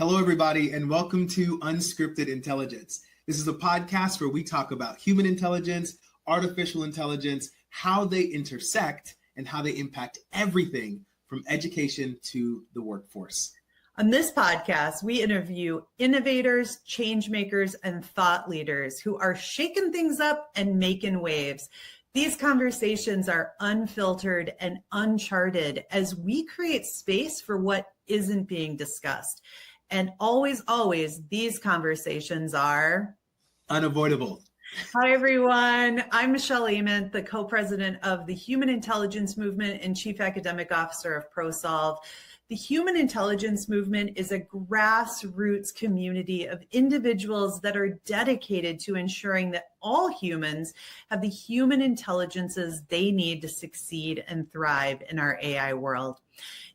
Hello, everybody, and welcome to Unscripted Intelligence. This is a podcast where we talk about human intelligence, artificial intelligence, how they intersect, and how they impact everything from education to the workforce. On this podcast, we interview innovators, change makers, and thought leaders who are shaking things up and making waves. These conversations are unfiltered and uncharted as we create space for what isn't being discussed. And always, these conversations are unavoidable. Hi, everyone. I'm Michelle Ament, the co-president of the Human Intelligence Movement and chief academic officer of ProSolve. The Human Intelligence Movement is a grassroots community of individuals that are dedicated to ensuring that all humans have the human intelligences they need to succeed and thrive in our AI world.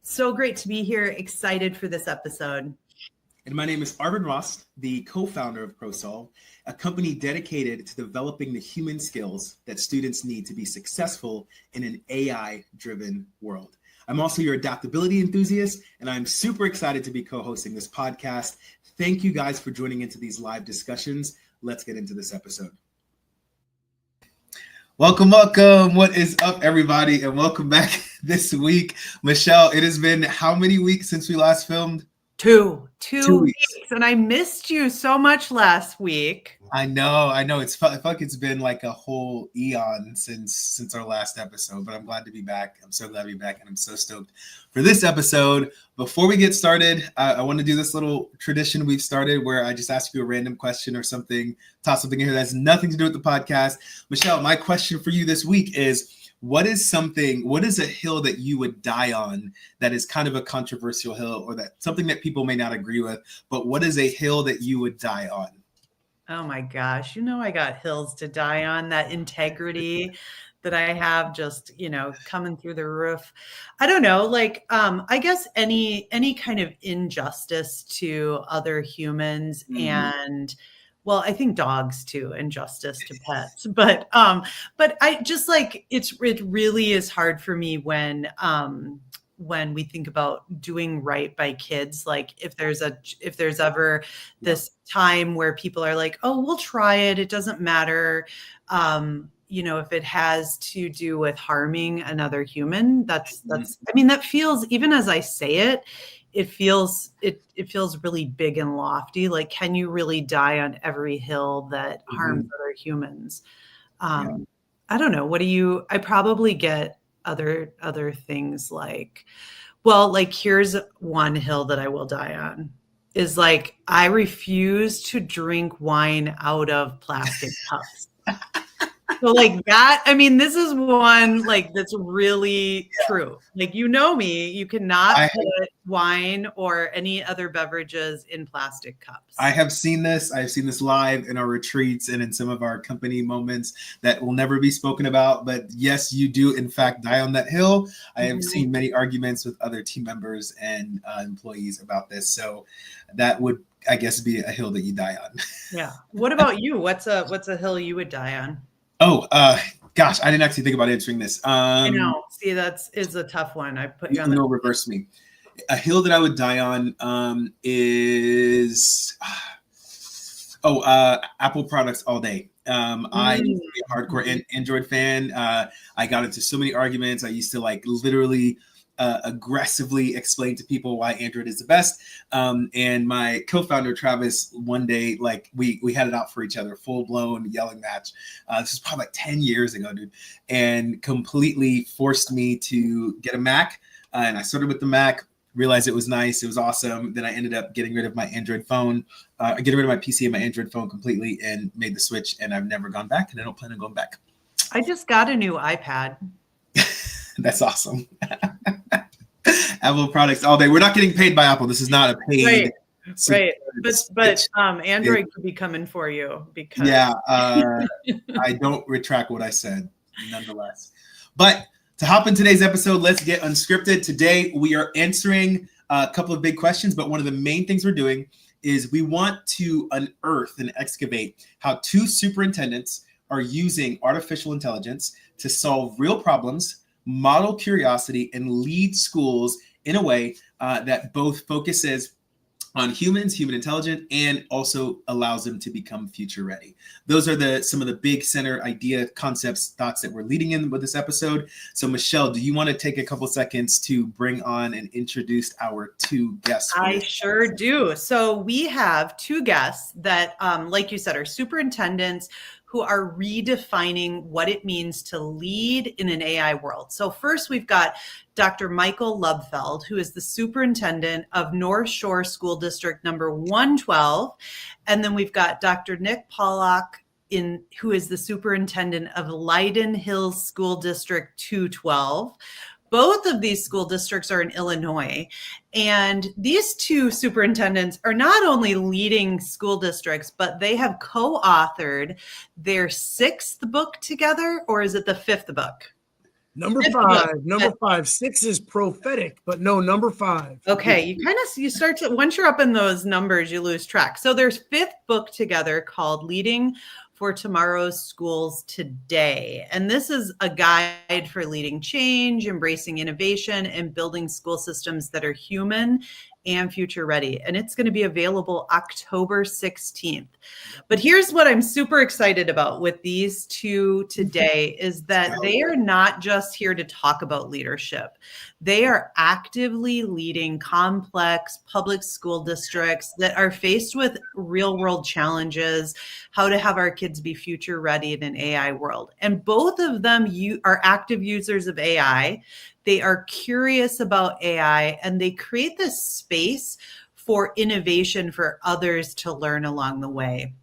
So great to be here. Excited for this episode. And my name is Arvin Ross, the co-founder of ProSolve, a company dedicated to developing the human skills that students need to be successful in an AI-driven world. I'm also your adaptability enthusiast, and I'm super excited to be co-hosting this podcast. Thank you guys for joining into these live discussions. Let's get into this episode. Welcome. What is up, everybody? And welcome back this week. Michelle, it has been how many weeks since we last filmed? Two weeks. And I missed you so much last week. I know. I felt like it's been like a whole eon since our last episode, but I'm glad to be back. I'm so glad to be back, and I'm so stoked for this episode. Before we get started, I want to do this little tradition we've started where I just ask you a random question or something, toss something in here that has nothing to do with the podcast. Michelle, my question for you this week is, what is a hill that you would die on that is kind of a controversial hill, or that something that people may not agree with, but what is a hill that you would die on? Oh my gosh, I got hills to die on. That integrity that I have just, coming through the roof. I don't know, I guess any kind of injustice to other humans and well, I think dogs too, injustice to pets. But I just it really is hard for me when we think about doing right by kids. Like if there's ever this time where people are like, oh, we'll try it, it doesn't matter. If it has to do with harming another human, that's that feels, even as I say it feels really big and lofty. Like, can you really die on every hill that harms other humans? I don't know. I probably get other things here's one hill that I will die on is I refuse to drink wine out of plastic cups. So that, this is one that's really true. Me, you cannot put wine or any other beverages in plastic cups. I have seen this. I've seen this live in our retreats and in some of our company moments that will never be spoken about. But yes, you do in fact die on that hill. I have seen many arguments with other team members and employees about this. So that would, I guess, be a hill that you die on. Yeah. What about you? What's a hill you would die on? Oh, gosh, I didn't actually think about answering this. I know. See, is a tough one. I put you on the reverse me. A hill that I would die on is Apple products all day. I used to be a hardcore Android fan. I got into so many arguments. I used to literally aggressively explain to people why Android is the best. And my co-founder, Travis, one day, we had it out for each other, full blown yelling match. This was probably 10 years ago, dude, and completely forced me to get a Mac. And I started with the Mac, realized it was nice. It was awesome. Then I ended up getting rid of my Android phone, getting rid of my PC and my Android phone completely, and made the switch. And I've never gone back, and I don't plan on going back. I just got a new iPad. That's awesome. Apple products all day. We're not getting paid by Apple. This is not a paid. Right. But Android could be coming for you because I don't retract what I said nonetheless. But to hop in today's episode, let's get unscripted. Today we are answering a couple of big questions, but one of the main things we're doing is we want to unearth and excavate how two superintendents are using artificial intelligence to solve real problems, model curiosity, and lead schools in a way that both focuses on humans, human intelligence, and also allows them to become future ready. Those are some of the big center idea, concepts, thoughts that we're leading in with this episode. So Michelle, do you want to take a couple seconds to bring on and introduce our two guests? I sure do. So we have two guests that, like you said, are superintendents who are redefining what it means to lead in an AI world. So first we've got Dr. Michael Lubelfeld, who is the superintendent of North Shore School District number 112. And then we've got Dr. Nick Polyak, who is the superintendent of Leiden Hills School District 212. Both of these school districts are in Illinois. And these two superintendents are not only leading school districts, but they have co-authored their 6th book together, or is it the 5th book? Number 5, number 5. 6 is prophetic, but no, number 5. Okay, you start to, once you're up in those numbers, you lose track. So there's 5th book together called Leading for Tomorrow's Schools Today. And this is a guide for leading change, embracing innovation, and building school systems that are human and future ready. And it's going to be available October 16th. But here's what I'm super excited about with these two today is that they are not just here to talk about leadership. They are actively leading complex public school districts that are faced with real world challenges, how to have our kids be future ready in an AI world. And both of them are active users of AI. They are curious about AI, and they create this space for innovation for others to learn along the way.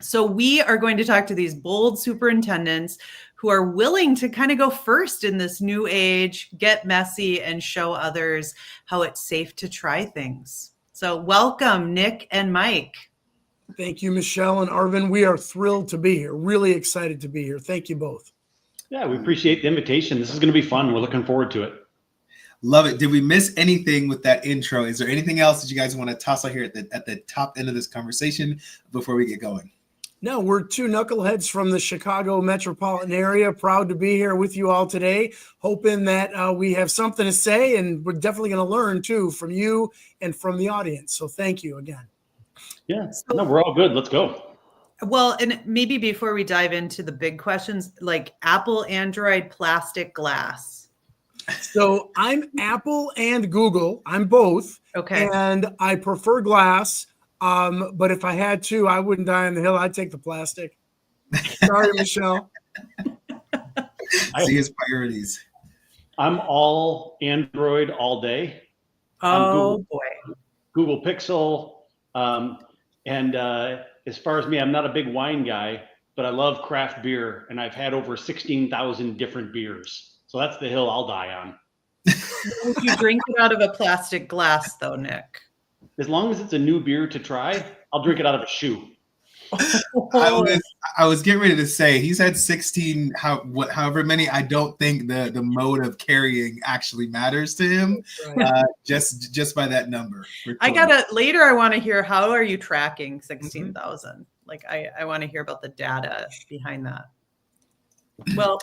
So we are going to talk to these bold superintendents who are willing to kind of go first in this new age, get messy, and show others how it's safe to try things. So welcome, Nick and Mike. Thank you, Michelle and Arvin. We are thrilled to be here. Really excited to be here. Thank you both. Yeah, we appreciate the invitation. This is going to be fun. We're looking forward to it. Love it. Did we miss anything with that intro? Is there anything else that you guys want to toss out here at the top end of this conversation before we get going? No, we're two knuckleheads from the Chicago metropolitan area. Proud to be here with you all today. Hoping that we have something to say, and we're definitely going to learn too from you and from the audience. So thank you again. Yeah, no, we're all good. Let's go. Well, and maybe before we dive into the big questions, like Apple, Android, plastic, glass. So I'm Apple and Google. I'm both. Okay. And I prefer glass. But if I had to, I wouldn't die on the hill. I'd take the plastic. Sorry, Michelle. See his priorities. I'm all Android all day. Oh, boy. Google Pixel. And as far as me, I'm not a big wine guy, but I love craft beer, and I've had over 16,000 different beers. So that's the hill I'll die on. Would you drink it out of a plastic glass, though, Nick? As long as it's a new beer to try, I'll drink it out of a shoe. I was getting ready to say he's had 16, however many. I don't think the mode of carrying actually matters to him. Right. Just by that number. Later. I want to hear, how are you tracking 16,000? Mm-hmm. Like I want to hear about the data behind that. Well,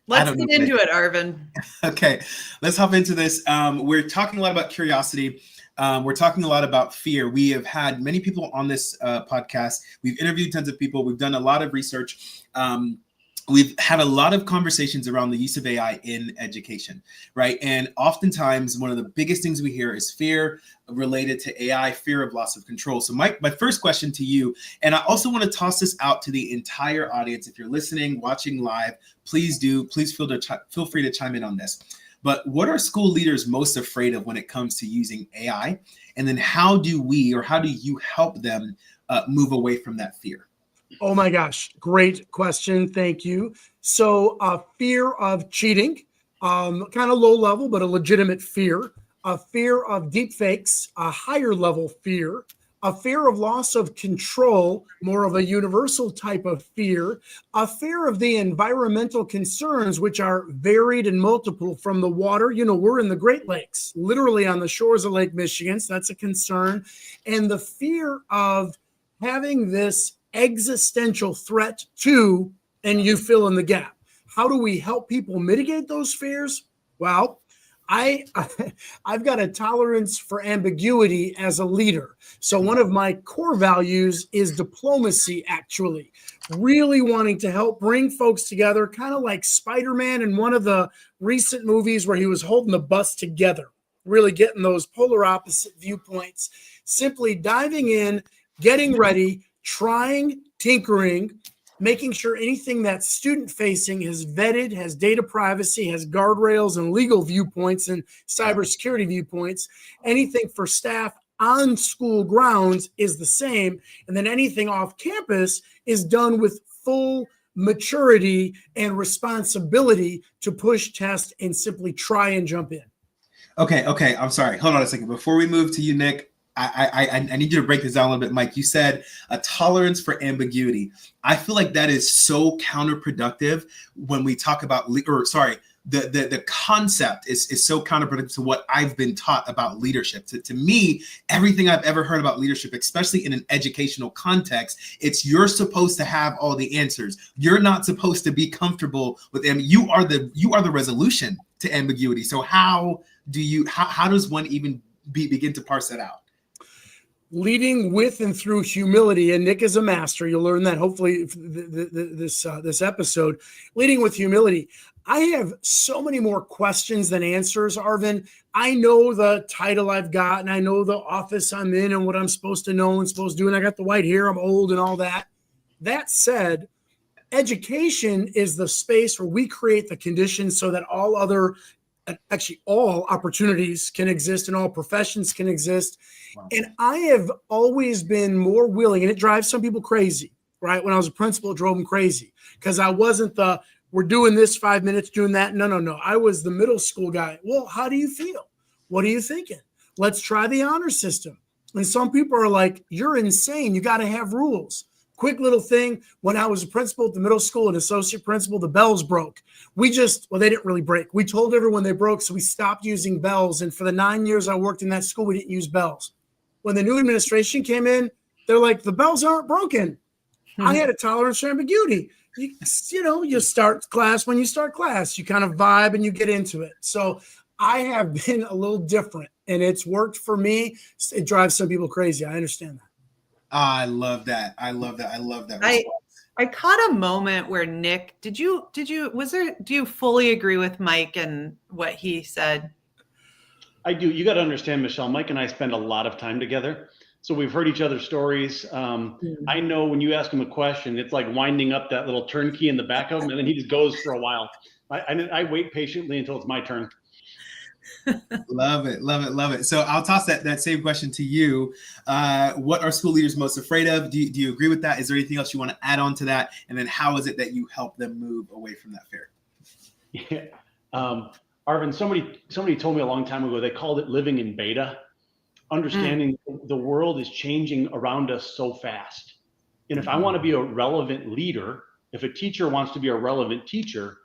let's get into it, Arvin. Okay, let's hop into this. We're talking a lot about curiosity. We're talking a lot about fear. We have had many people on this podcast. We've interviewed tons of people. We've done a lot of research. We've had a lot of conversations around the use of AI in education, right? And oftentimes, one of the biggest things we hear is fear related to AI, fear of loss of control. So my first question to you, and I also want to toss this out to the entire audience. If you're listening, watching live, please feel free to chime in on this. But what are school leaders most afraid of when it comes to using AI? And then how do you help them move away from that fear? Oh my gosh, great question. Thank you. So fear of cheating, kind of low level, but a legitimate fear. A fear of deep fakes, a higher level fear. A fear of loss of control, more of a universal type of fear, a fear of the environmental concerns, which are varied and multiple from the water. You know, we're in the Great Lakes, literally on the shores of Lake Michigan, so that's a concern. And the fear of having this existential threat to, and you fill in the gap. How do we help people mitigate those fears? Well, I've got a tolerance for ambiguity as a leader. So one of my core values is diplomacy, actually. Really wanting to help bring folks together, kind of like Spider-Man in one of the recent movies where he was holding the bus together, really getting those polar opposite viewpoints, simply diving in, getting ready, trying, tinkering, making sure anything that's student facing is vetted, has data privacy, has guardrails and legal viewpoints and cybersecurity viewpoints. Anything for staff on school grounds is the same. And then anything off campus is done with full maturity and responsibility to push, test, and simply try and jump in. Okay. I'm sorry. Hold on a second. Before we move to you, Nick, I need you to break this down a little bit, Mike. You said a tolerance for ambiguity. I feel like that is so counterproductive when we talk about, the concept is so counterproductive to what I've been taught about leadership. To me, everything I've ever heard about leadership, especially in an educational context, it's you're supposed to have all the answers. You're not supposed to be comfortable with them. You are the resolution to ambiguity. So how does one even begin to parse that out? Leading with and through humility, and Nick is a master. You'll learn that hopefully this episode. Leading with humility. I have so many more questions than answers, Arvin. I know the title I've got, and I know the office I'm in, and what I'm supposed to know and supposed to do. And I got the white hair. I'm old, and all that. That said, education is the space where we create the conditions so that all opportunities can exist and all professions can exist. Wow. And I have always been more willing, and it drives some people crazy, right? When I was a principal, it drove them crazy because I wasn't we're doing this 5 minutes, doing that. No. I was the middle school guy. Well, how do you feel? What are you thinking? Let's try the honor system. And some people are like, you're insane. You got to have rules. Quick little thing. When I was a principal at the middle school, an associate principal, the bells broke. They didn't really break. We told everyone they broke, so we stopped using bells. And for the 9 years I worked in that school, we didn't use bells. When the new administration came in, they're like, the bells aren't broken. I had a tolerance for ambiguity. You start class when you start class. You kind of vibe and you get into it. So I have been a little different, and it's worked for me. It drives some people crazy. I understand that. I love that. I love that response. I caught a moment where Nick, do you fully agree with Mike and what he said? I do. You got to understand, Michelle, Mike and I spend a lot of time together. So we've heard each other's stories. I know when you ask him a question, it's like winding up that little turnkey in the back of him, and then he just goes for a while. I wait patiently until it's my turn. Love it. So I'll toss that same question to you. What are school leaders most afraid of? Do you agree with that? Is there anything else you want to add on to that? And then how is it that you help them move away from that fear? Yeah. Arvin, somebody told me a long time ago, they called it living in beta, understanding the world is changing around us so fast. And if I want to be a relevant leader, if a teacher wants to be a relevant teacher,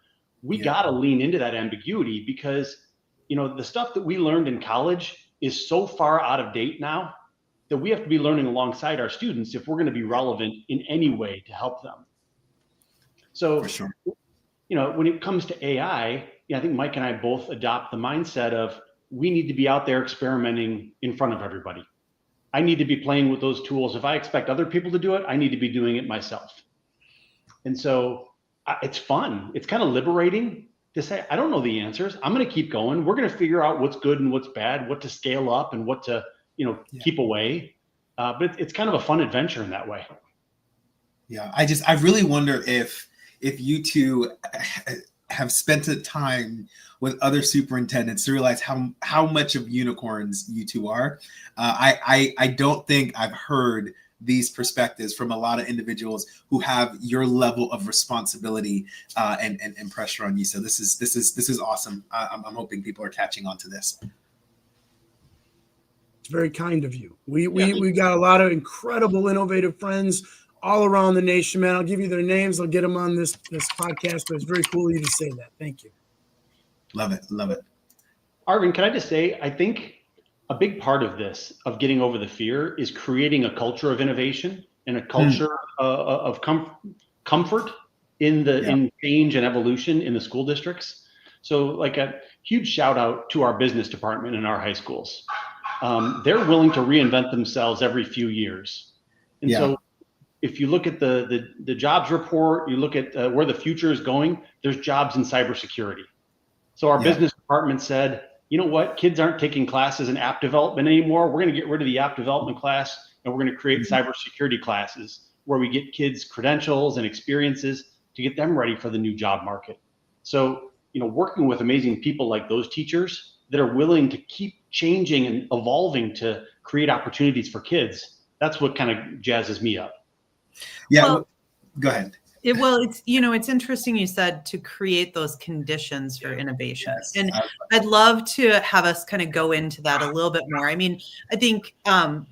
we got to lean into that ambiguity because the stuff that we learned in college is so far out of date now that we have to be learning alongside our students if we're going to be relevant in any way to help them. So, for sure. When it comes to AI, I think Mike and I both adopt the mindset of we need to be out there experimenting in front of everybody. I need to be playing with those tools. If I expect other people to do it, I need to be doing it myself. And so it's fun. It's kind of liberating to say, I don't know the answers. I'm going to keep going. We're going to figure out what's good and what's bad, what to scale up and what to, keep away. But it's kind of a fun adventure in that way. Yeah. I really wonder if you two have spent the time with other superintendents to realize how much of unicorns you two are. I don't think I've heard these perspectives from a lot of individuals who have your level of responsibility and pressure on you. So this is awesome. I'm hoping people are catching on to this. It's very kind of you. We got a lot of incredible, innovative friends all around the nation, man. I'll give you their names. I'll get them on this podcast, but it's very cool of you to say that. Thank you. Love it. Arvin, can I just say, I think a big part of this, of getting over the fear, is creating a culture of innovation and a culture of comfort in change and evolution in the school districts. So like a huge shout out to our business department in our high schools. They're willing to reinvent themselves every few years. And so if you look at the jobs report, you look at where the future is going, there's jobs in cybersecurity. So our business department said, you know what, kids aren't taking classes in app development anymore. We're going to get rid of the app development class, and we're going to create cybersecurity classes where we get kids credentials and experiences to get them ready for the new job market. So, working with amazing people like those teachers that are willing to keep changing and evolving to create opportunities for kids, that's what kind of jazzes me up. Yeah. Well, go ahead. It's interesting you said to create those conditions for innovation. Yes, and I'd love to have us kind of go into that a little bit more. I mean, I think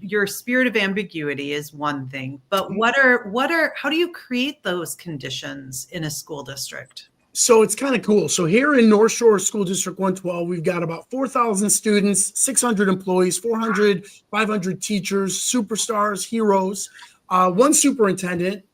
your spirit of ambiguity is one thing, but how do you create those conditions in a school district? So it's kind of cool. So here in North Shore School District 112, we've got about 4,000 students, 600 employees, 500 teachers, superstars, heroes, one superintendent,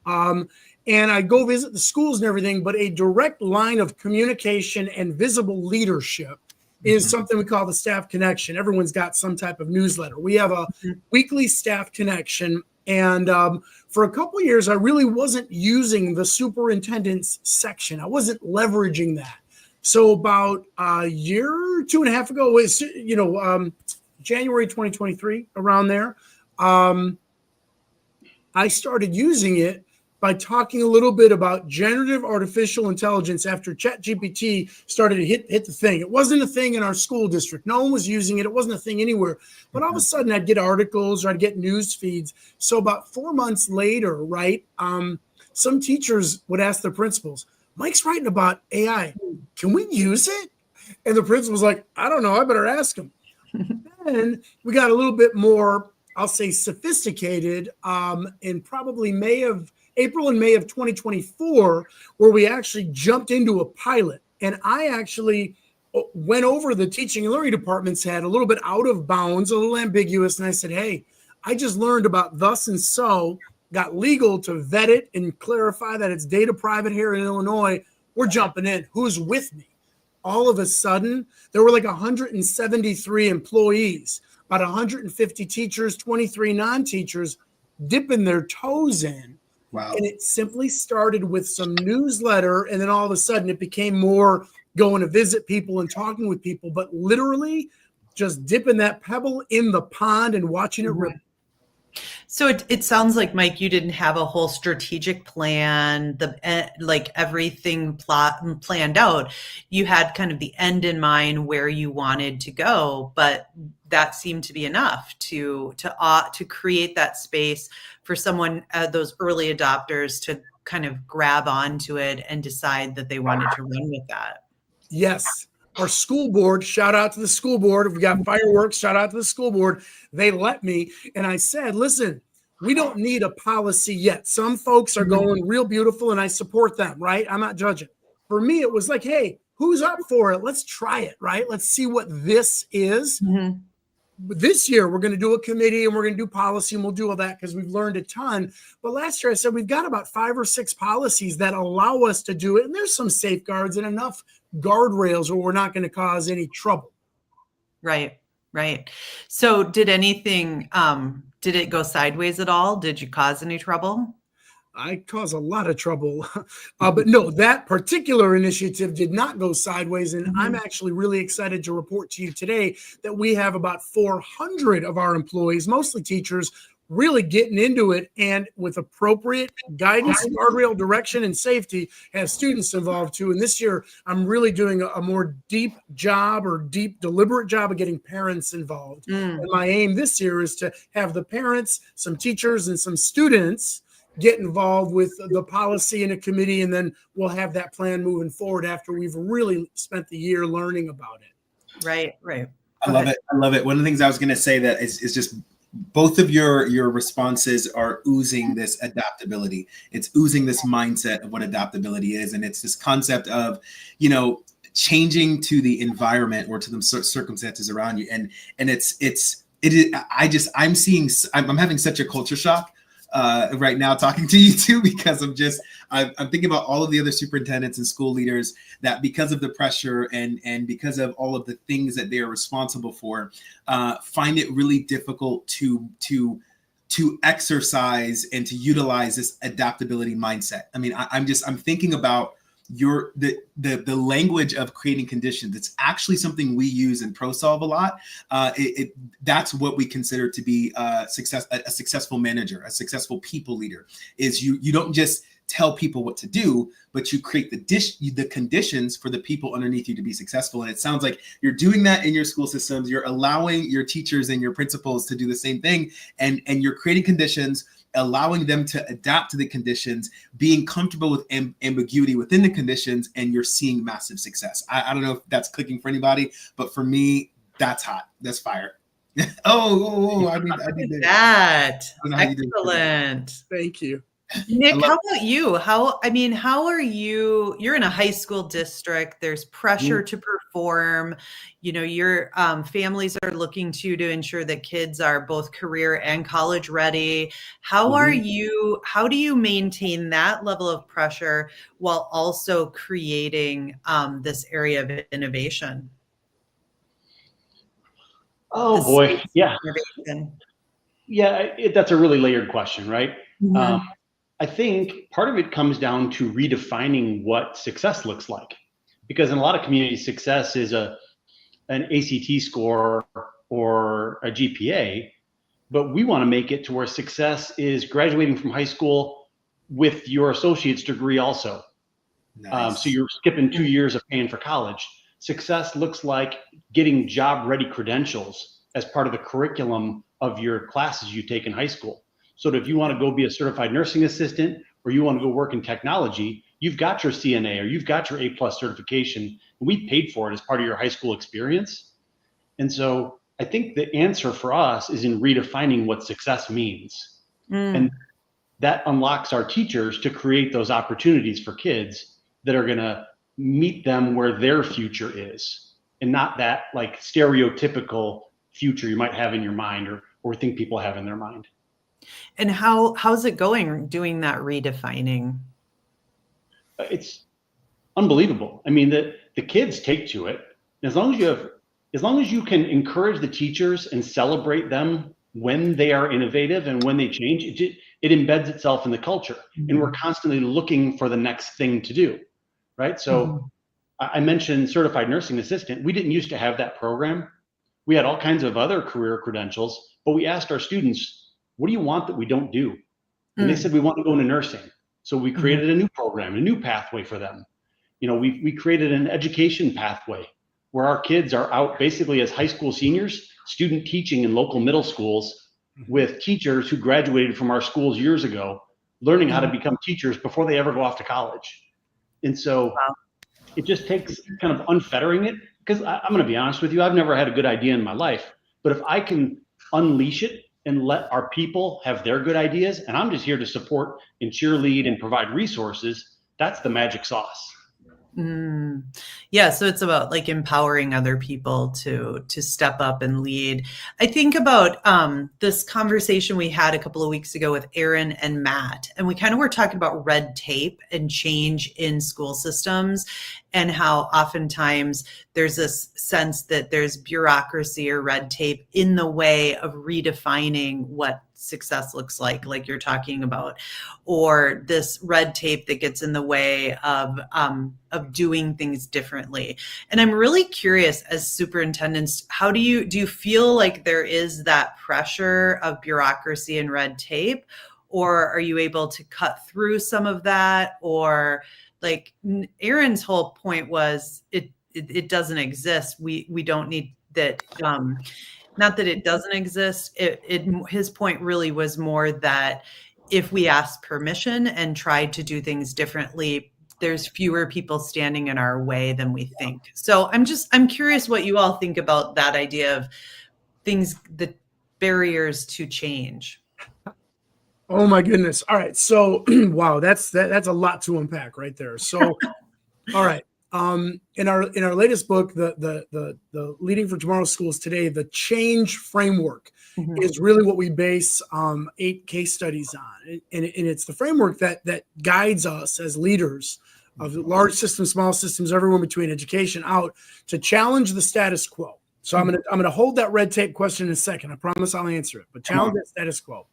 and I go visit the schools and everything, but a direct line of communication and visible leadership is something we call the staff connection. Everyone's got some type of newsletter. We have a weekly staff connection. And for a couple of years, I really wasn't using the superintendent's section. I wasn't leveraging that. So about a year, 2.5 ago, January 2023, around there, I started using it by talking a little bit about generative artificial intelligence after ChatGPT started to hit the thing. It wasn't a thing in our school district. No one was using it. It wasn't a thing anywhere. But all of a sudden, I'd get articles or I'd get news feeds. So about 4 months later, right, some teachers would ask their principals, Mike's writing about AI. Can we use it? And the principal's like, I don't know. I better ask him. And we got a little bit more, I'll say, sophisticated in probably April and May of 2024, where we actually jumped into a pilot. And I actually went over the teaching and learning department's head a little bit out of bounds, a little ambiguous. And I said, hey, I just learned about thus and so, got legal to vet it and clarify that it's data private here in Illinois. We're jumping in. Who's with me? All of a sudden, there were like 173 employees, about 150 teachers, 23 non-teachers dipping their toes in. Wow. And it simply started with some newsletter. And then all of a sudden it became more going to visit people and talking with people, but literally just dipping that pebble in the pond and watching it rip. So it sounds like, Mike, you didn't have a whole strategic plan, everything planned out. You had kind of the end in mind where you wanted to go, but that seemed to be enough to create that space for someone, those early adopters, to kind of grab onto it and decide that they wanted to run with that. Yes. Our school board, shout out to the school board. If we got fireworks, shout out to the school board. They let me. And I said, listen, we don't need a policy yet. Some folks are going real beautiful and I support them, right? I'm not judging. For me, it was like, hey, who's up for it? Let's try it, right? Let's see what this is. Mm-hmm. This year, we're going to do a committee and we're going to do policy and we'll do all that because we've learned a ton. But last year, I said we've got about 5 or 6 policies that allow us to do it. And there's some safeguards and enough guardrails where we're not going to cause any trouble. Right. So did anything, did it go sideways at all? Did you cause any trouble? I cause a lot of trouble. But no, that particular initiative did not go sideways. And I'm actually really excited to report to you today that we have about 400 of our employees, mostly teachers, really getting into it, and with appropriate guidance, guardrail, direction, and safety, have students involved too. And this year, I'm really doing a more deep deliberate job of getting parents involved. And my aim this year is to have the parents, some teachers, and some students get involved with the policy in a committee, and then we'll have that plan moving forward after we've really spent the year learning about it. Right. I love it. One of the things I was going to say that is just both of your responses are oozing this adaptability. It's oozing this mindset of what adaptability is. And it's this concept of, changing to the environment or to the circumstances around you. And I'm having such a culture shock right now talking to you two, because I'm thinking about all of the other superintendents and school leaders that, because of the pressure and because of all of the things that they are responsible for, find it really difficult to exercise and to utilize this adaptability mindset. I mean, I'm thinking about the language of creating conditions. It's actually something we use in ProSolve a lot. That's what we consider to be a successful manager, a successful people leader. Is you don't just tell people what to do, but you create the conditions for the people underneath you to be successful. And it sounds like you're doing that in your school systems. You're allowing your teachers and your principals to do the same thing, and you're creating conditions, allowing them to adapt to the conditions, being comfortable with ambiguity within the conditions, and you're seeing massive success. I don't know if that's clicking for anybody, but for me, that's hot. That's fire. I mean that. Excellent. Thank you. Nick, how about you? How are you? You're in a high school district. There's pressure to perform. You know, your families are looking to ensure that kids are both career and college ready. How do you maintain that level of pressure while also creating this area of innovation? Oh boy. Yeah. That's a really layered question, right? Mm-hmm. I think part of it comes down to redefining what success looks like, because in a lot of communities, success is an ACT score or a GPA, but we want to make it to where success is graduating from high school with your associate's degree also. Nice. So you're skipping 2 years of paying for college. Success looks like getting job-ready credentials as part of the curriculum of your classes you take in high school. So that if you want to go be a certified nursing assistant, or you want to go work in technology, you've got your CNA or you've got your A+ certification, and we paid for it as part of your high school experience. And so I think the answer for us is in redefining what success means. And that unlocks our teachers to create those opportunities for kids that are going to meet them where their future is, and not that like stereotypical future you might have in your mind or think people have in their mind. And how's it going doing that redefining? It's unbelievable. I mean, the kids take to it. As long as you can encourage the teachers and celebrate them when they are innovative and when they change, it embeds itself in the culture. Mm-hmm. And we're constantly looking for the next thing to do, right? So I mentioned certified nursing assistant. We didn't used to have that program. We had all kinds of other career credentials, but we asked our students, what do you want that we don't do? And they said, we want to go into nursing. So we created a new program, a new pathway for them. You know, we created an education pathway where our kids are out basically as high school seniors, student teaching in local middle schools with teachers who graduated from our schools years ago, learning how to become teachers before they ever go off to college. And so it just takes kind of unfettering it, because I'm going to be honest with you, I've never had a good idea in my life, but if I can unleash it and let our people have their good ideas, and I'm just here to support and cheerlead and provide resources, that's the magic sauce. Yeah, so it's about like empowering other people to step up and lead. I think about this conversation we had a couple of weeks ago with Aaron and Matt, and we kind of were talking about red tape and change in school systems, and how oftentimes there's this sense that there's bureaucracy or red tape in the way of redefining what success looks like you're talking about, or this red tape that gets in the way of doing things differently. And I'm really curious, as superintendents, how do you feel like there is that pressure of bureaucracy and red tape, or are you able to cut through some of that? Or like Aaron's whole point was it doesn't exist. We don't need that. Not that it doesn't exist. His point really was more that if we ask permission and tried to do things differently, there's fewer people standing in our way than we think. So I'm curious what you all think about that idea of things, the barriers to change. Oh my goodness. All right. So wow, that's a lot to unpack right there. So all right. In our latest book, the Leading for Tomorrow's Schools Today, the change framework is really what we base 8 case studies on, and it's the framework that guides us as leaders of large systems, small systems, everyone between education out to challenge the status quo. So I'm gonna hold that red tape question in a second. I promise I'll answer it. But challenge that status quo.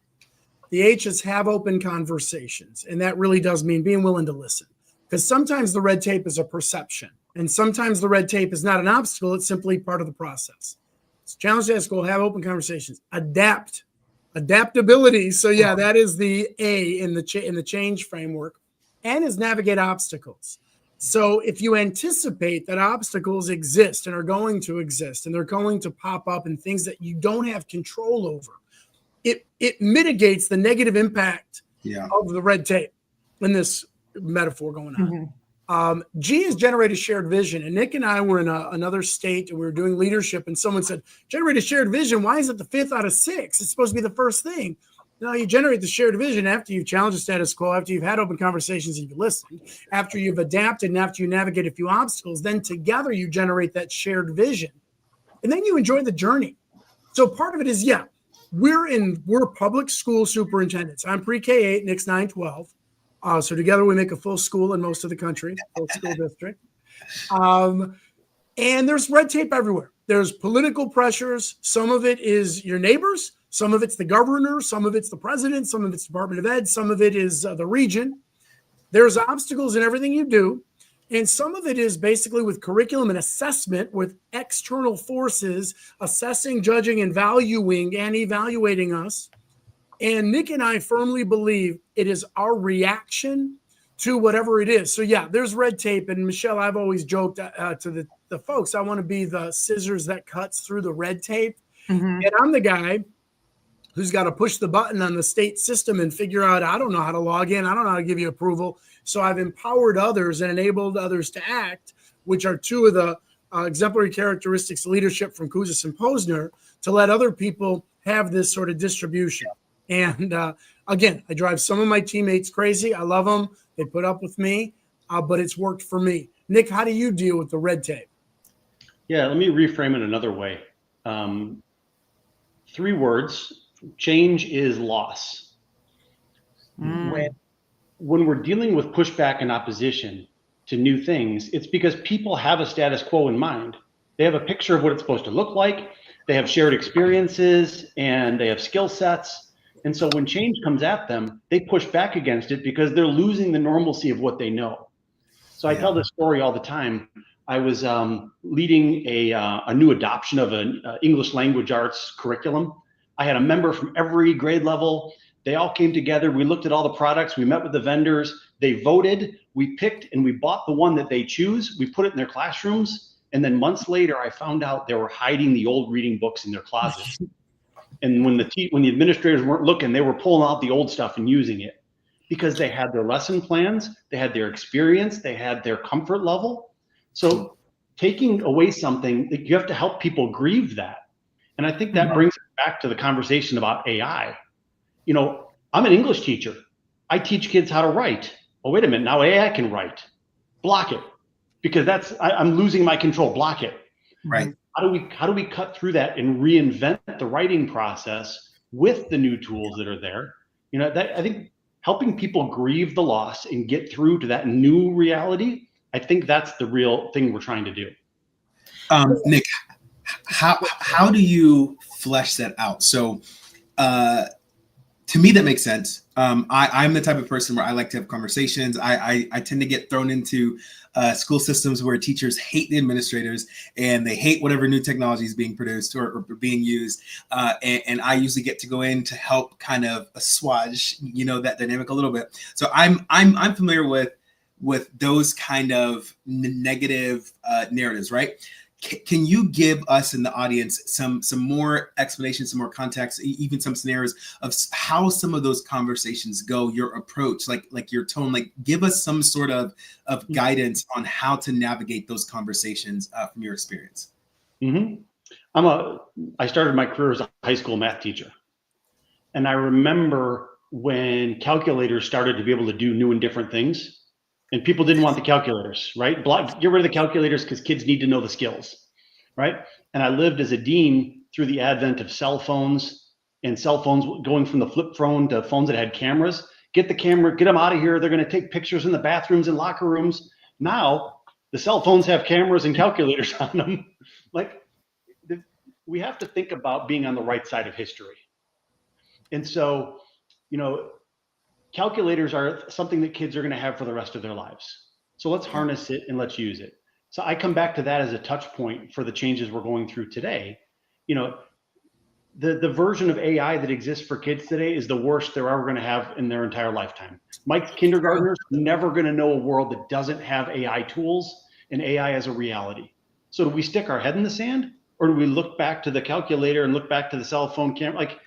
The H is have open conversations, and that really does mean being willing to listen. Because sometimes the red tape is a perception, and sometimes the red tape is not an obstacle, it's simply part of the process. So challenge status quo, have open conversations, adaptability. So yeah, that is the A in the change framework, and is navigate obstacles. So if you anticipate that obstacles exist and are going to exist, and they're going to pop up and things that you don't have control over, it mitigates the negative impact of the red tape in this metaphor going on. G is generate a shared vision. And Nick and I were in another state, and we were doing leadership, and someone said, generate a shared vision. Why is it the 5th out of 6? It's supposed to be the first thing. No, you generate the shared vision after you've challenged the status quo, after you've had open conversations and you listened, after you've adapted, and after you navigate a few obstacles. Then together you generate that shared vision. And then you enjoy the journey. So part of it is, we're public school superintendents. I'm pre-K-8, Nick's 9-12. So together we make a full school in most of the country, full school district. And there's red tape everywhere. There's political pressures. Some of it is your neighbors. Some of it's the governor. Some of it's the president. Some of it's Department of Ed. Some of it is the region. There's obstacles in everything you do. And some of it is basically with curriculum and assessment, with external forces assessing, judging, and valuing and evaluating us. And Nick and I firmly believe it is our reaction to whatever it is. So yeah, there's red tape. And Michelle, I've always joked to the folks, I want to be the scissors that cuts through the red tape. And I'm the guy who's got to push the button on the state system and figure out, I don't know how to log in. I don't know how to give you approval. So I've empowered others and enabled others to act, which are 2 of the exemplary characteristics of leadership from Kouzes and Posner, to let other people have this sort of distribution. And again, I drive some of my teammates crazy. I love them. They put up with me, but it's worked for me. Nick, how do you deal with the red tape? Yeah, let me reframe it another way. 3 words. Change is loss. When we're dealing with pushback and opposition to new things, it's because people have a status quo in mind. They have a picture of what it's supposed to look like. They have shared experiences and they have skill sets. And so when change comes at them, they push back against it because they're losing the normalcy of what they know. So I tell this story all the time. I was leading a new adoption of an English language arts curriculum. I had a member from every grade level. They all came together. We looked at all the products. We met with the vendors. They voted. We picked and we bought the one that they choose. We put it in their classrooms. And then months later, I found out they were hiding the old reading books in their closets. And when the administrators weren't looking, they were pulling out the old stuff and using it because they had their lesson plans, they had their experience, they had their comfort level. So taking away something, you have to help people grieve that. And I think that brings it back to the conversation about AI. You know, I'm an English teacher. I teach kids how to write. Oh, wait a minute, now AI can write. Block it, because I'm losing my control. Block it. Right. How do we cut through that and reinvent the writing process with the new tools that are there? You know, that I think helping people grieve the loss and get through to that new reality, I think that's the real thing we're trying to do. Nick, how do you flesh that out? So to me, that makes sense. I'm the type of person where I like to have conversations. I tend to get thrown into school systems where teachers hate the administrators and they hate whatever new technology is being produced or being used. And I usually get to go in to help kind of assuage, that dynamic a little bit. So I'm familiar with those kind of negative narratives, right? Can you give us in the audience some more explanation, some more context, even some scenarios of how some of those conversations go, your approach, like your tone, like give us some sort of guidance on how to navigate those conversations from your experience? Mm-hmm. I started my career as a high school math teacher. And I remember when calculators started to be able to do new and different things and people didn't want the calculators, right? Get rid of the calculators because kids need to know the skills, right? And I lived as a dean through the advent of cell phones and cell phones going from the flip phone to phones that had cameras. Get the camera, get them out of here. They're going to take pictures in the bathrooms and locker rooms. Now the cell phones have cameras and calculators on them. Like, we have to think about being on the right side of history. And so, calculators are something that kids are going to have for the rest of their lives. So let's harness it and let's use it. So I come back to that as a touch point for the changes we're going through today. The version of AI that exists for kids today is the worst they're ever going to have in their entire lifetime. Mike's kindergartners are never going to know a world that doesn't have AI tools and AI as a reality. So do we stick our head in the sand, or do we look back to the calculator and look back to the cell phone camera? Like,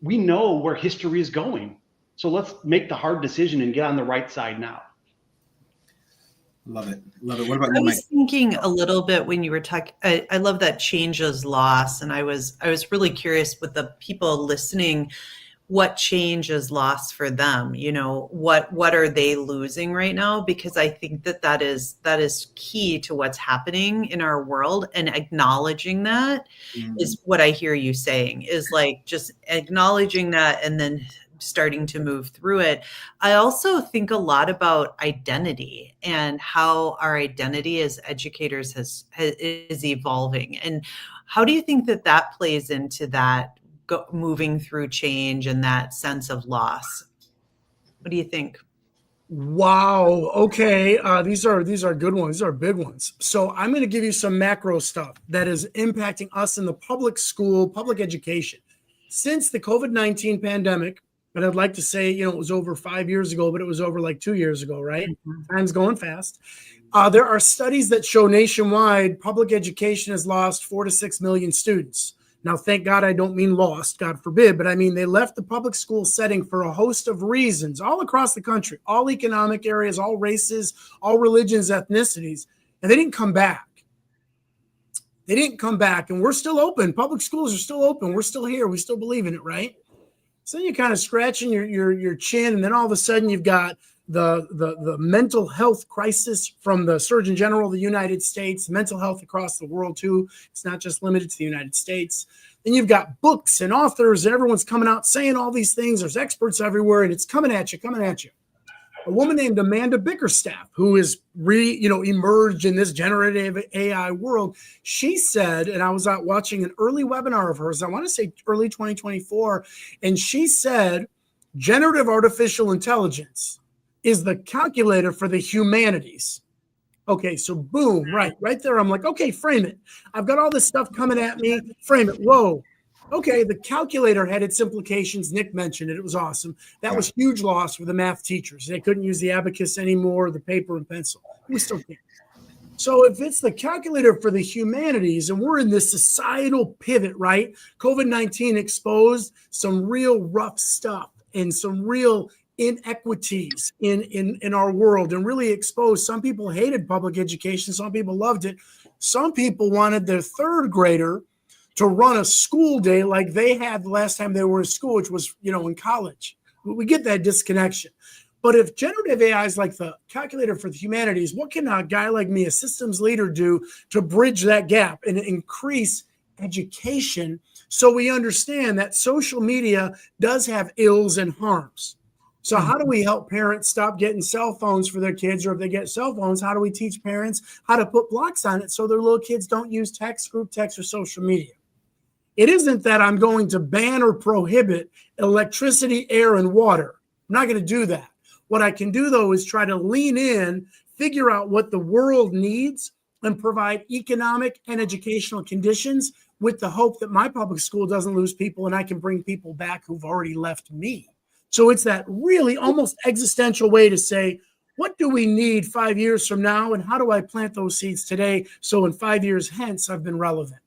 we know where history is going. So let's make the hard decision and get on the right side now. Love it. Love it. What about I you, Mike? was thinking a little bit when you were talking, I love that change is loss. And I was really curious with the people listening, what change is lost for them? What are they losing right now? Because I think that is key to what's happening in our world, and acknowledging that is what I hear you saying, is like just acknowledging that and then starting to move through it. I also think a lot about identity and how our identity as educators is evolving. And how do you think that plays into that moving through change and that sense of loss? What do you think? Wow. Okay. These are good ones. These are big ones. So I'm going to give you some macro stuff that is impacting us in the public school, public education. Since the COVID-19 pandemic, but I'd like to say, it was over 5 years ago, but it was over like 2 years ago, right? Mm-hmm. Time's going fast. There are studies that show nationwide public education has lost 4 to 6 million students. Now, thank God I don't mean lost, God forbid, but I mean they left the public school setting for a host of reasons all across the country, all economic areas, all races, all religions, ethnicities, and they didn't come back. They didn't come back, and we're still open. Public schools are still open. We're still here. We still believe in it, right? So then you're kind of scratching your chin, and then all of a sudden you've got the mental health crisis from the Surgeon General of the United States, mental health across the world too. It's not just limited to the United States. Then you've got books and authors, and everyone's coming out saying all these things. There's experts everywhere, and it's coming at you. A woman named Amanda Bickerstaff, who is emerged in this generative AI world, she said, and I was out watching an early webinar of hers, I want to say early 2024, and she said, generative artificial intelligence is the calculator for the humanities. Okay, so boom, right there. I'm like, okay, frame it. I've got all this stuff coming at me. Frame it. Whoa. Okay, the calculator had its implications. Nick mentioned it. It was awesome. That was huge loss for the math teachers. They couldn't use the abacus anymore, the paper and pencil. We still can't. So if it's the calculator for the humanities, and we're in this societal pivot, right? COVID-19 exposed some real rough stuff and some real inequities in our world, and really exposed. Some people hated public education. Some people loved it. Some people wanted their third grader to run a school day like they had the last time they were in school, which was, in college. We get that disconnection. But if generative AI is like the calculator for the humanities, what can a guy like me, a systems leader, do to bridge that gap and increase education so we understand that social media does have ills and harms? So how do we help parents stop getting cell phones for their kids? Or if they get cell phones, how do we teach parents how to put blocks on it so their little kids don't use text, group text, or social media? It isn't that I'm going to ban or prohibit electricity, air, and water. I'm not going to do that. What I can do, though, is try to lean in, figure out what the world needs, and provide economic and educational conditions with the hope that my public school doesn't lose people and I can bring people back who've already left me. So it's that really almost existential way to say, what do we need 5 years from now, and how do I plant those seeds today so in 5 years hence I've been relevant?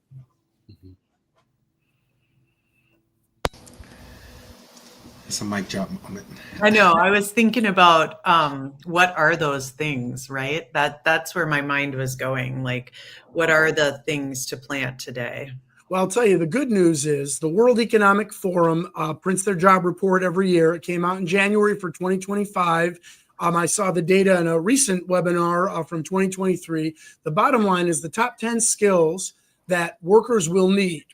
It's a mic drop moment. I know. I was thinking about what are those things, right? That's where my mind was going. Like, what are the things to plant today? Well, I'll tell you, the good news is the World Economic Forum prints their job report every year. It came out in January for 2025. I saw the data in a recent webinar from 2023. The bottom line is the top 10 skills that workers will need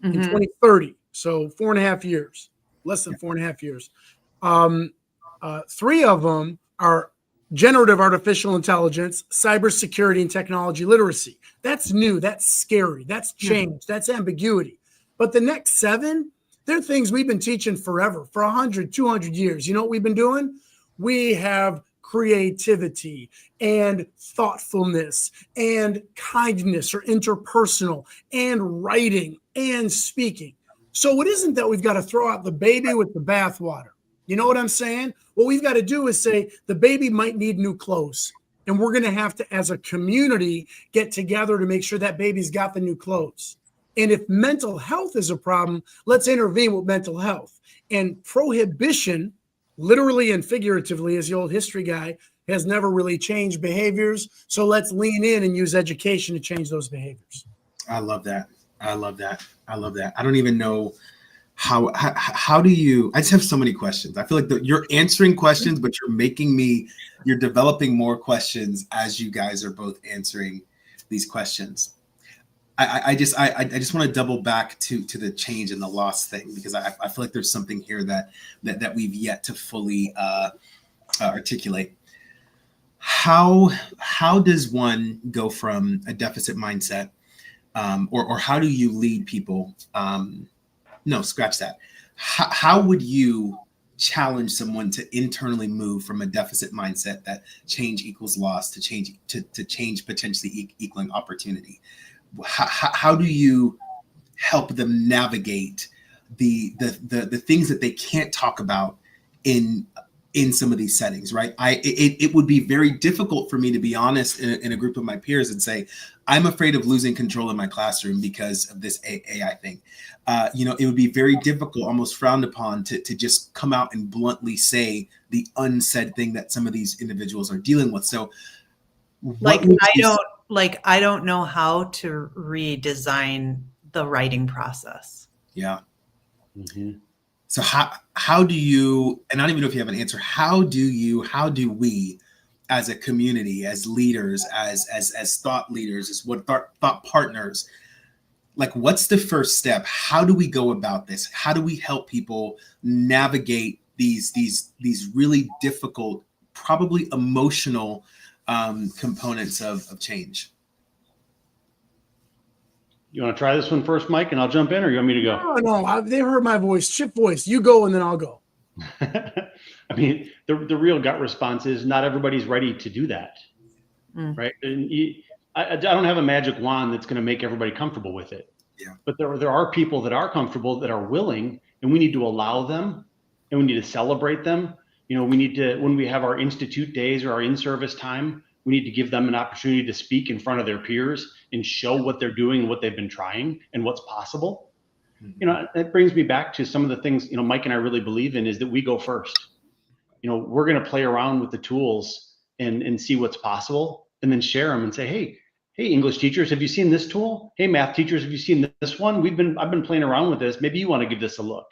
in 2030. So 4.5 years, less than 4.5 years. 3 of them are generative artificial intelligence, cybersecurity, and technology literacy. That's new. That's scary. That's change. That's ambiguity. But the next 7, they're things we've been teaching forever, for 100, 200 years. You know what we've been doing? We have creativity and thoughtfulness and kindness or interpersonal and writing and speaking. So it isn't that we've got to throw out the baby with the bathwater. You know what I'm saying? What we've got to do is say the baby might need new clothes. And we're going to have to, as a community, get together to make sure that baby's got the new clothes. And if mental health is a problem, let's intervene with mental health. And prohibition, literally and figuratively, as the old history guy, has never really changed behaviors. So let's lean in and use education to change those behaviors. I love that. I love that. I love that. I don't even know how do you, I just have so many questions. I feel like you're answering questions, but you're developing more questions as you guys are both answering these questions. I just want to double back to the change and the loss thing, because I feel like there's something here that we've yet to fully articulate. How does one go from a deficit mindset, or how do you lead people? No, scratch that. How would you challenge someone to internally move from a deficit mindset that change equals loss to change potentially equaling opportunity? How do you help them navigate the things that they can't talk about in some of these settings, right? It would be very difficult for me to be honest in a group of my peers and say, I'm afraid of losing control in my classroom because of this AI thing. It would be very difficult, almost frowned upon, to just come out and bluntly say the unsaid thing that some of these individuals are dealing with. So I don't know how to redesign the writing process. Yeah. Mm-hmm. So how do you, and I don't even know if you have an answer, how do we as a community, as leaders, as thought leaders, as thought partners, like what's the first step? How do we go about this? How do we help people navigate these really difficult, probably emotional components of change? You want to try this one first, Mike, and I'll jump in, or you want me to go? No, they heard my voice, chip voice. You go, and then I'll go. I mean, the real gut response is not everybody's ready to do that, right? And I don't have a magic wand that's going to make everybody comfortable with it. Yeah. But there are people that are comfortable, that are willing, and we need to allow them, and we need to celebrate them. We need to, when we have our institute days or our in-service time, we need to give them an opportunity to speak in front of their peers and show what they're doing and what they've been trying and what's possible. Mm-hmm. That brings me back to some of the things, Mike and I really believe in, is that we go first. We're going to play around with the tools and see what's possible, and then share them and say, hey, English teachers, have you seen this tool? Hey, math teachers, have you seen this one? I've been playing around with this. Maybe you want to give this a look.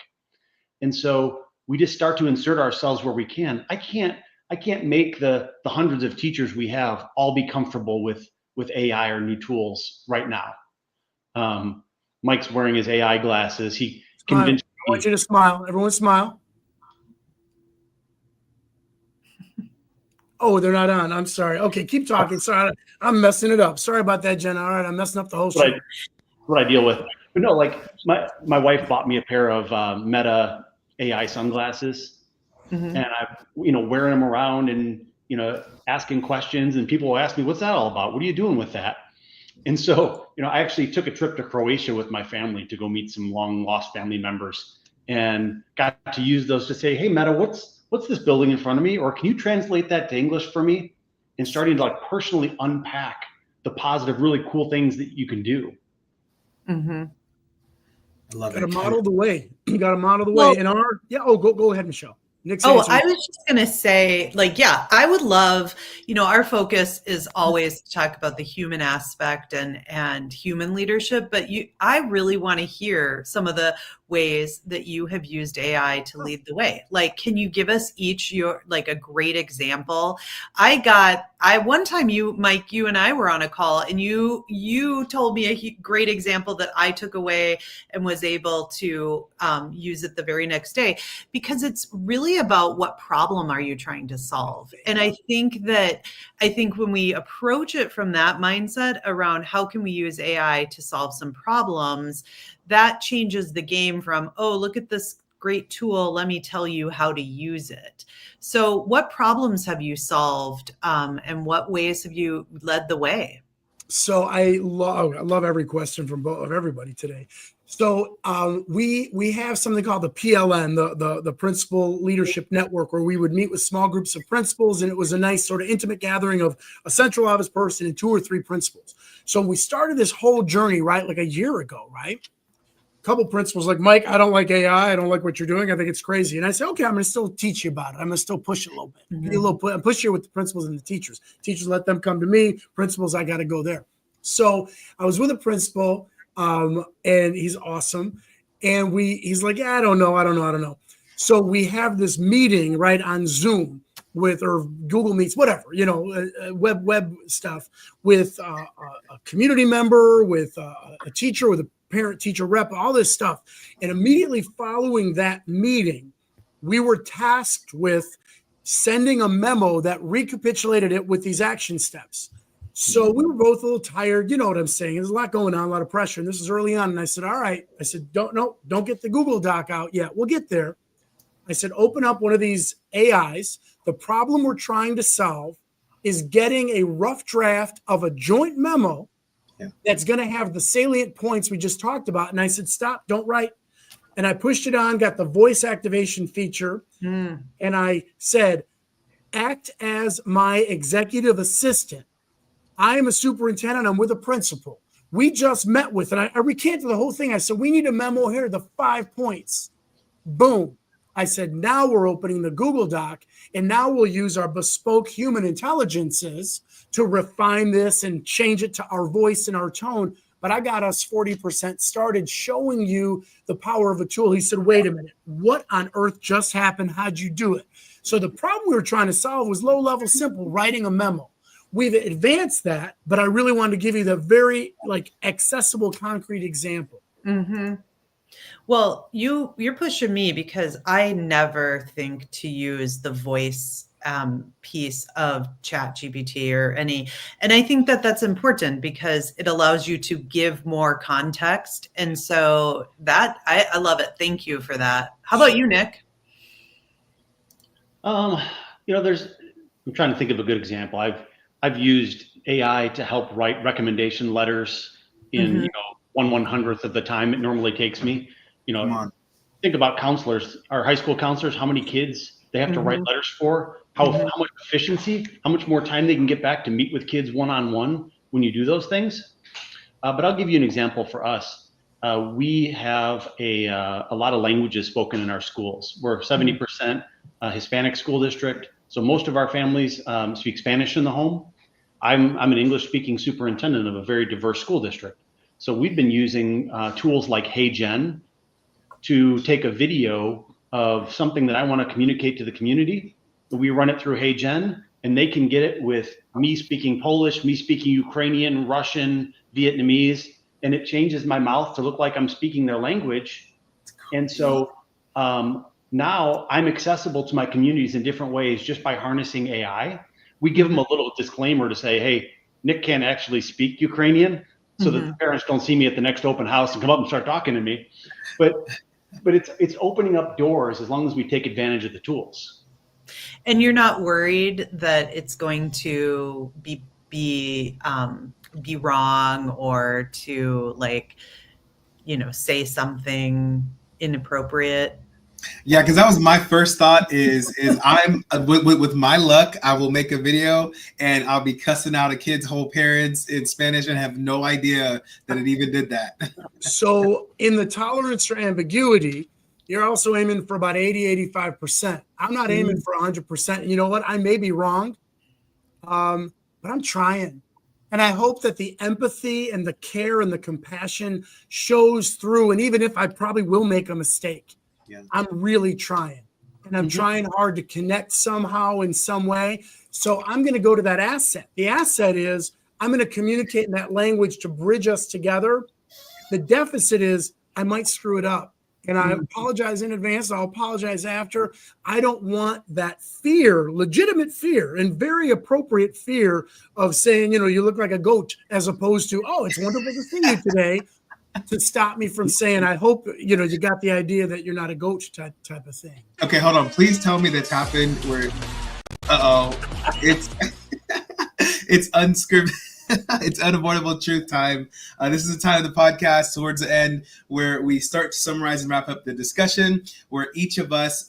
And so we just start to insert ourselves where we can. I can't make the hundreds of teachers we have all be comfortable with AI or new tools right now. Mike's wearing his AI glasses. He convinced me. I want you to smile. Everyone smile. Oh, they're not on. I'm sorry. Okay, keep talking. Sorry, I'm messing it up. Sorry about that, Jenna. All right, I'm messing up the whole show. What I deal with. But no, like my wife bought me a pair of Meta AI sunglasses. Mm-hmm. And I'm, wearing them around and, asking questions, and people will ask me, what's that all about? What are you doing with that? And so, I actually took a trip to Croatia with my family to go meet some long lost family members, and got to use those to say, hey, Meta, what's this building in front of me? Or can you translate that to English for me? And starting to personally unpack the positive, really cool things that you can do. Mm-hmm. I love it. You got to model the way. You got to model the way. Go ahead, Michelle. I was just going to say, I would love, our focus is always to talk about the human aspect and human leadership, but I really want to hear some of the ways that you have used AI to lead the way. Like, can you give us each a great example? One time Mike, you and I were on a call, and you told me a great example that I took away and was able to use it the very next day, because it's really about what problem are you trying to solve. And I think when we approach it from that mindset around how can we use AI to solve some problems, that changes the game from, oh, look at this great tool, let me tell you how to use it. So what problems have you solved, and what ways have you led the way? So I love every question from everybody today. So we have something called the PLN, the Principal Leadership Network, where we would meet with small groups of principals, and it was a nice sort of intimate gathering of a central office person and 2 or 3 principals. So we started this whole journey, right, like a year ago, right? A couple principals like, Mike, I don't like AI. I don't like what you're doing. I think it's crazy. And I said, okay, I'm going to still teach you about it. I'm going to still push it a little bit. Mm-hmm. Be a little push here with the principals and the teachers. Teachers, let them come to me. Principals, I got to go there. So I was with a principal, and he's awesome. And he's like, yeah, I don't know. So we have this meeting, right, on Zoom or Google Meets, whatever, web stuff with a community member, with a teacher, with a parent-teacher rep, all this stuff. And immediately following that meeting, we were tasked with sending a memo that recapitulated it with these action steps. So we were both a little tired. You know what I'm saying? There's a lot going on, a lot of pressure. And this is early on. And I said, all right. I said, don't get the Google Doc out yet. We'll get there. I said, open up one of these AIs. The problem we're trying to solve is getting a rough draft of a joint memo that's going to have the salient points we just talked about. And I said, stop, don't write. And I pushed it on, got the voice activation feature. And I said, act as my executive assistant. I am a superintendent. I'm with a principal. We just met with, and I recanted the whole thing. I said, we need a memo here, the 5 points. Boom. I said, now we're opening the Google Doc, and now we'll use our bespoke human intelligences to refine this and change it to our voice and our tone. But I got us 40% started, showing you the power of a tool. He said, wait a minute, what on earth just happened? How'd you do it? So the problem we were trying to solve was low level, simple, writing a memo. We've advanced that, but I really wanted to give you the very accessible, concrete example. Mm-hmm. Well, you're pushing me, because I never think to use the voice piece of ChatGPT or any, and I think that that's important because it allows you to give more context. And so that I love it. Thank you for that. How about you, Nick? I'm trying to think of a good example. I've used AI to help write recommendation letters in 1/100th of the time it normally takes me. Think about counselors, our high school counselors, how many kids they have to write letters for, how much efficiency, how much more time they can get back to meet with kids one-on-one when you do those things. But I'll give you an example for us. We have a lot of languages spoken in our schools. We're 70% Hispanic school district. So most of our families speak Spanish in the home. I'm an English-speaking superintendent of a very diverse school district. So we've been using tools like HeyGen to take a video of something that I want to communicate to the community. We run it through HeyGen, and they can get it with me speaking Polish, me speaking Ukrainian, Russian, Vietnamese, and it changes my mouth to look like I'm speaking their language. And so now I'm accessible to my communities in different ways just by harnessing AI. We give them a little disclaimer to say, hey, Nick can't actually speak Ukrainian, so that the parents don't see me at the next open house and come up and start talking to me. But it's opening up doors as long as we take advantage of the tools. And you're not worried that it's going to be wrong or to say something inappropriate? Yeah, because that was my first thought is I'm with my luck, I will make a video and I'll be cussing out a kid's whole parents in Spanish and have no idea that it even did that. So in the tolerance for ambiguity, you're also aiming for about 80-85%. I'm not aiming for 100%. You know what? I may be wrong, but I'm trying. And I hope that the empathy and the care and the compassion shows through. And even if I probably will make a mistake, I'm really trying. And I'm trying hard to connect somehow in some way. So I'm going to go to that asset. The asset is I'm going to communicate in that language to bridge us together. The deficit is I might screw it up. And I apologize in advance. I'll apologize after. I don't want that fear, legitimate fear, and very appropriate fear of saying, you look like a goat, as opposed to, oh, it's wonderful to see you today, to stop me from saying, I hope, you got the idea that you're not a goat type of thing. Okay, hold on. Please tell me that's happened where, it's it's unscripted. It's unavoidable truth time. This is the time of the podcast towards the end where we start to summarize and wrap up the discussion, where each of us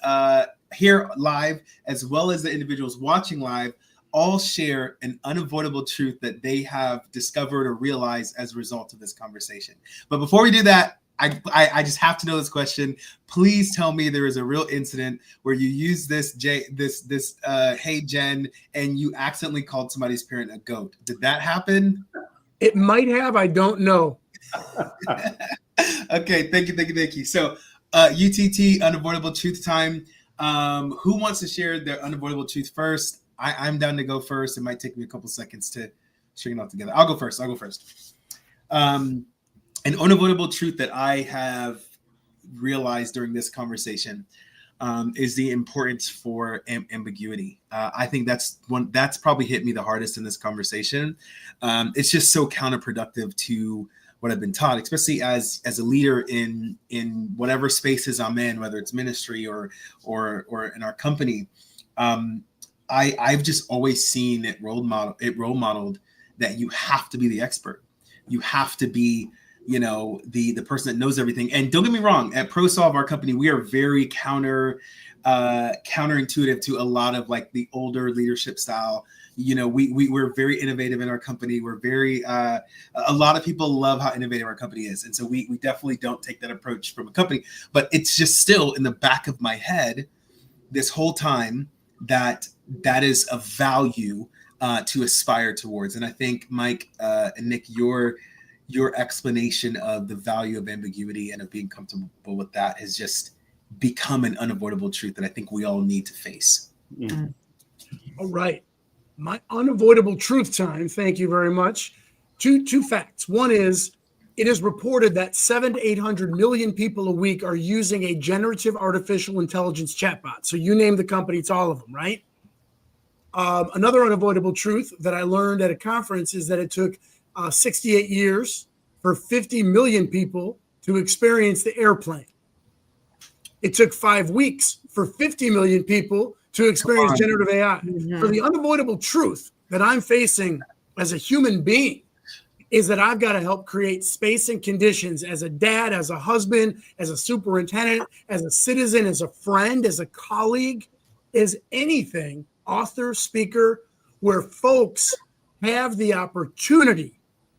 here live, as well as the individuals watching live, all share an unavoidable truth that they have discovered or realized as a result of this conversation. But before we do that, I just have to know this question. Please tell me there is a real incident where you use this hey Jen, and you accidentally called somebody's parent a goat. Did that happen? It might have. I don't know. Okay, thank you. So UTT unavoidable truth time. Who wants to share their unavoidable truth first? I'm down to go first. It might take me a couple seconds to string it all together. I'll go first. An unavoidable truth that I have realized during this conversation is the importance for ambiguity. I think that's probably hit me the hardest in this conversation. It's just so counterproductive to what I've been taught, especially as a leader in whatever spaces I'm in, whether it's ministry or in our company. I've just always seen it role modeled that you have to be the expert. You have to be the person that knows everything. And don't get me wrong, at ProSolve, our company, we are very counterintuitive to a lot of like the older leadership style. We're very innovative in our company. We're very a lot of people love how innovative our company is. And so we definitely don't take that approach from a company, but it's just still in the back of my head this whole time that is a value to aspire towards. And I think Mike and Nick, your explanation of the value of ambiguity and of being comfortable with that has just become an unavoidable truth that I think we all need to face. Mm. All right. My unavoidable truth time. Thank you very much. Two facts. One is it is reported that 700 to 800 million people a week are using a generative artificial intelligence chatbot. So you name the company, it's all of them, right? Another unavoidable truth that I learned at a conference is that it took 68 years for 50 million people to experience the airplane. It took 5 weeks for 50 million people to experience generative AI. Mm-hmm. For the unavoidable truth that I'm facing as a human being is that I've got to help create space and conditions as a dad, as a husband, as a superintendent, as a citizen, as a friend, as a colleague, as anything, author, speaker, where folks have the opportunity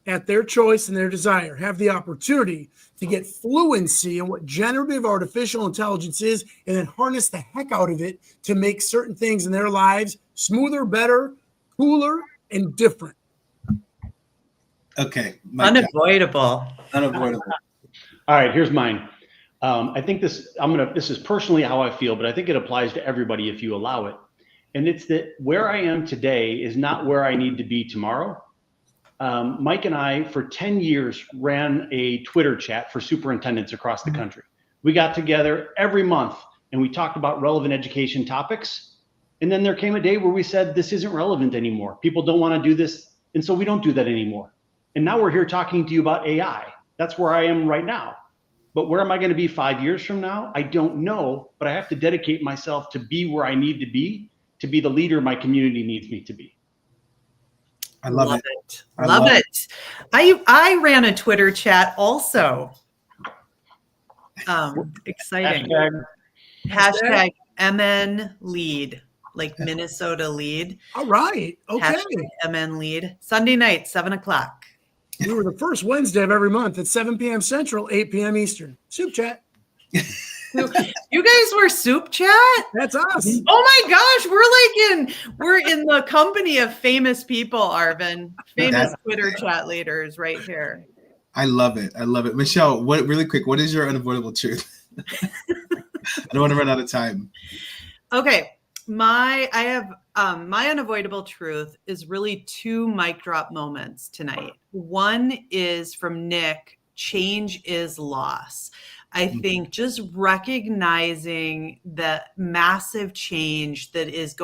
at their choice and their desire, have the opportunity to get fluency in what generative artificial intelligence is, and then harness the heck out of it to make certain things in their lives smoother, better, cooler, and different. Okay. Unavoidable. Unavoidable. All right, here's mine. I think this is personally how I feel, but I think it applies to everybody if you allow it. And it's that where I am today is not where I need to be tomorrow. Mike and I, for 10 years, ran a Twitter chat for superintendents across the country. We got together every month and we talked about relevant education topics. And then there came a day where we said, this isn't relevant anymore. People don't want to do this. And so we don't do that anymore. And now we're here talking to you about AI. That's where I am right now. But where am I going to be 5 years from now? I don't know, but I have to dedicate myself to be where I need to be the leader my community needs me to be. I love it. Love it. I ran a Twitter chat also. Exciting. Hashtag MN lead, like Minnesota lead. All right. Okay. Hashtag MN lead. Sunday night, 7:00. We were the first Wednesday of every month at 7 p.m. Central, 8 p.m. Eastern. Soup chat. You guys were Soup Chat? That's us. Oh my gosh, we're in the company of famous people, Arvin. Famous Twitter chat leaders right here. I love it. I love it. Michelle, really quick, what is your unavoidable truth? I don't want to run out of time. Okay. My unavoidable truth is really 2 mic drop moments tonight. One is from Nick, change is loss. I think just recognizing the massive change that is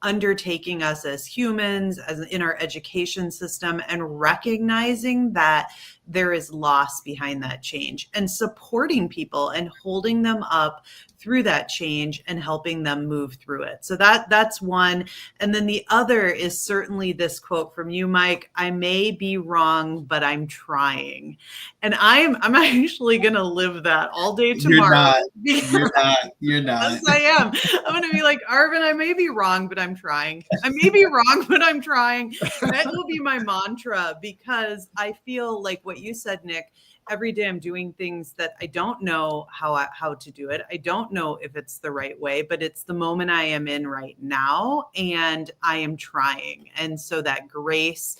undertaking us as humans, as in our education system, and recognizing that there is loss behind that change and supporting people and holding them up through that change and helping them move through it. So that's one. And then the other is certainly this quote from you, Mike: I may be wrong, but I'm trying. And I'm actually going to live that all day tomorrow. You're not. Yes, I am. I'm going to be like, Arvin, I may be wrong, but I'm trying. I may be wrong, but I'm trying. That will be my mantra, because I feel like what you said, Nick, every day I'm doing things that I don't know how to do it. I don't know if it's the right way, but it's the moment I am in right now, and I am trying. And so that grace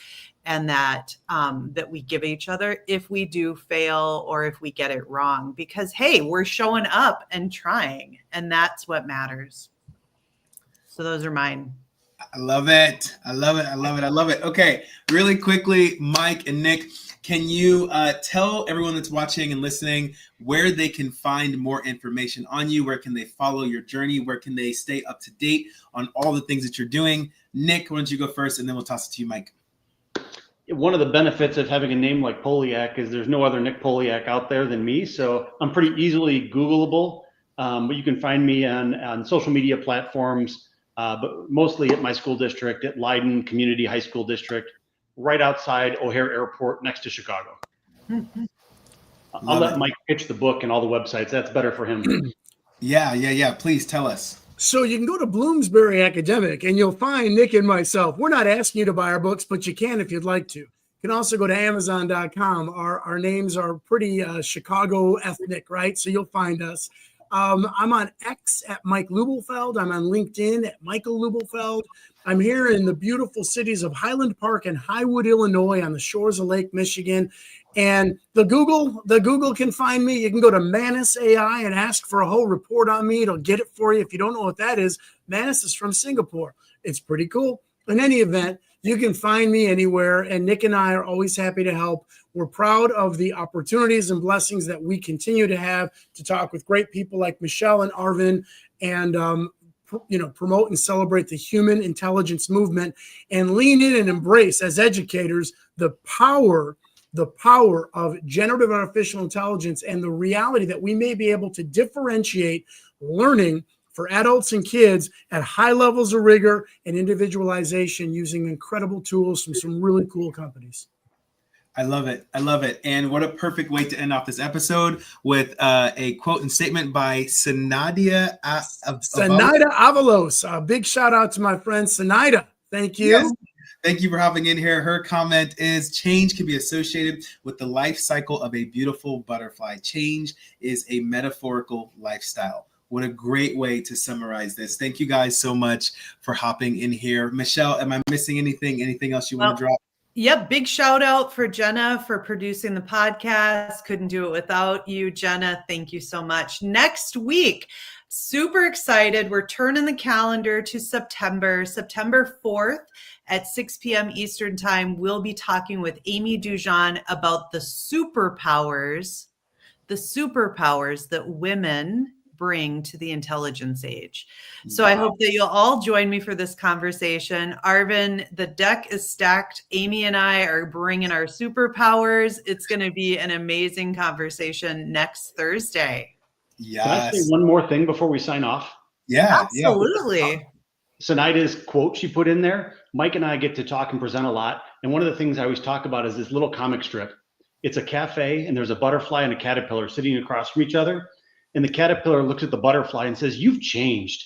and that we give each other if we do fail or if we get it wrong, because, hey, we're showing up and trying, and that's what matters. So those are mine. I love it. I love it. I love it. I love it. Okay, really quickly, Mike and Nick, can you tell everyone that's watching and listening where they can find more information on you? Where can they follow your journey? Where can they stay up to date on all the things that you're doing? Nick, why don't you go first, and then we'll toss it to you, Mike. One of the benefits of having a name like Polyak is there's no other Nick Polyak out there than me. So I'm pretty easily Googleable, but you can find me on social media platforms, but mostly at my school district, at Leiden Community High School District, right outside O'Hare Airport next to Chicago. I'll let Mike pitch the book and all the websites. That's better for him. Yeah. Please tell us. So you can go to Bloomsbury Academic and you'll find Nick and myself. We're not asking you to buy our books, but you can if you'd like to. You can also go to Amazon.com. Our names are pretty Chicago ethnic, right? So you'll find us. I'm on X at Mike Lubelfeld. I'm on LinkedIn at Michael Lubelfeld. I'm here in the beautiful cities of Highland Park and Highwood, Illinois, on the shores of Lake Michigan. And the Google can find me. You can go to Manus AI and ask for a whole report on me. It'll get it for you. If you don't know what that is, Manus is from Singapore. It's pretty cool. In any event, you can find me anywhere, and Nick and I are always happy to help. We're proud of the opportunities and blessings that we continue to have to talk with great people like Michelle and Arvin, and promote and celebrate the human intelligence movement, and lean in and embrace, as educators, the power of generative artificial intelligence and the reality that we may be able to differentiate learning for adults and kids at high levels of rigor and individualization using incredible tools from some really cool companies. I love it. I love it. And what a perfect way to end off this episode with a quote and statement by Sinaida Avalos. A big shout out to my friend Sinaida. Thank you. Yes. Thank you for hopping in here. Her comment is, change can be associated with the life cycle of a beautiful butterfly. Change is a metaphorical lifestyle. What a great way to summarize this. Thank you guys so much for hopping in here. Michelle, am I missing anything? Anything else you want to drop? Yep. Big shout out for Jenna for producing the podcast. Couldn't do it without you, Jenna. Thank you so much. Next week, super excited. We're turning the calendar to September 4th at 6 p.m. Eastern time. We'll be talking with Amy Dujon about the superpowers that women bring to the intelligence age. So I hope that you'll all join me for this conversation. Arvin, the deck is stacked. Amy and I are bringing our superpowers. It's going to be an amazing conversation next Thursday. Yes. Can I say one more thing before we sign off? Yeah. Absolutely. Sinaida's quote she put in there, Mike and I get to talk and present a lot. And one of the things I always talk about is this little comic strip. It's a cafe and there's a butterfly and a caterpillar sitting across from each other. And the caterpillar looks at the butterfly and says, "You've changed."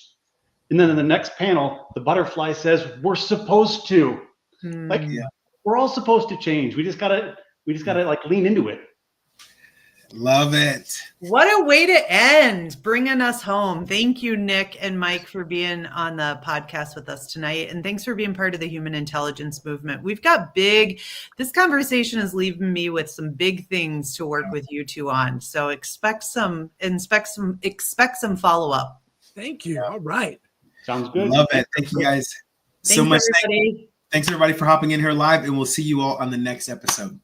And then in the next panel, the butterfly says, "We're supposed to." We're all supposed to change. We just gotta like lean into it. Love it. What a way to end, bringing us home. Thank you, Nick and Mike, for being on the podcast with us tonight. And thanks for being part of the human intelligence movement. We've got this conversation is leaving me with some big things to work with you two on. So expect some follow-up. Thank you. All right. Sounds good. Love it. Thank you guys so much. Everybody. Thanks everybody for hopping in here live, and we'll see you all on the next episode.